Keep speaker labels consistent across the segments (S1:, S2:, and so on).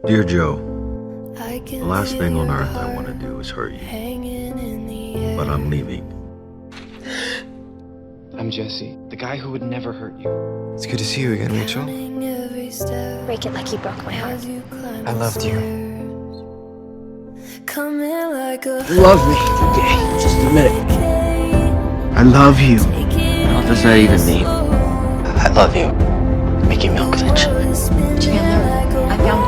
S1: Dear Joe, the last thing on earth I want to do is hurt you. But I'm leaving.
S2: I'm Jesse, the guy who would never hurt you.
S3: It's good to see you again, Rachel.
S4: Break it like you broke my heart.
S3: I loved you.
S5: Love me. Okay, just a minute. I love you.
S1: What does that even mean?
S5: I love you. Mickey Milkovich.
S4: Chandler, I found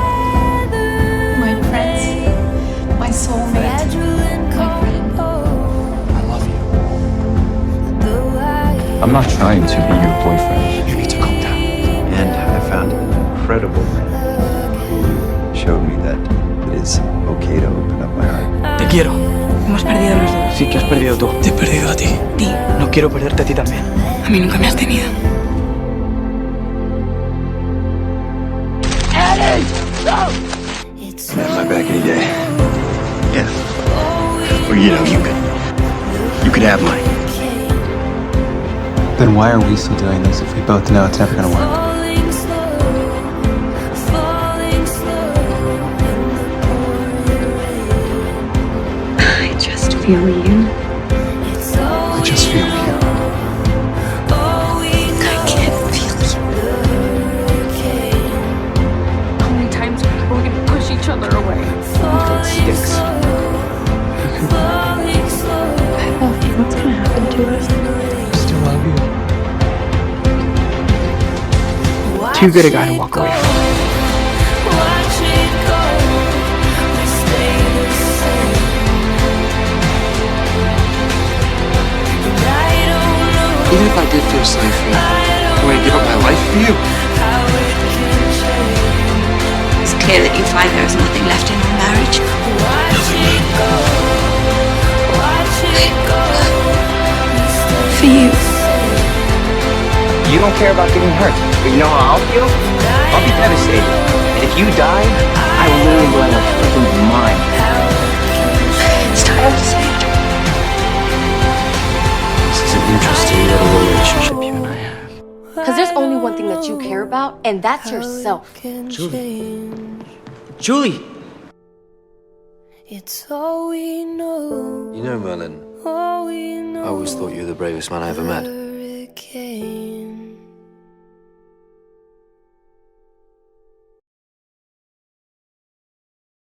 S4: my friends, my soulmate, my friend.
S3: I love you. I'm not trying to be your boyfriend. You need to calm down.
S1: And I found an incredible man who showed me that it is okay to open up my heart.
S5: Te quiero.
S6: Hemos perdido los dos.
S5: Sí, que has perdido tú. Te he perdido a ti.
S6: Ti.
S5: No quiero perderte a ti también.
S6: A mí nunca me has tenido.
S1: I had my back any day. Yeah. Or you could have mine.
S3: Then why are we still doing this if we both know it's never gonna work?
S4: I just feel you.
S3: I just feel you.
S4: I can't feel you. How many times are we gonna push each other away?
S5: Until it sticks.
S4: I love you. What's gonna happen to us?
S3: I still love you.
S5: Too good a guy to walk away from.
S3: Even if I did feel sorry for you, would I give up my life for you?
S4: It's clear that you find there is nothing left in your marriage. For you.
S5: You don't care about getting hurt, but you know how I'll feel? I'll be devastated. And if you die, I will literally go out like freaking mine.
S4: It's time to say it.
S1: This is an interesting little relationship you and I have.
S7: Because there's only one thing that you care about, and that's yourself.
S5: Julie!
S8: It's all we know.
S1: You know, Merlin, I always thought you were the bravest man I ever met.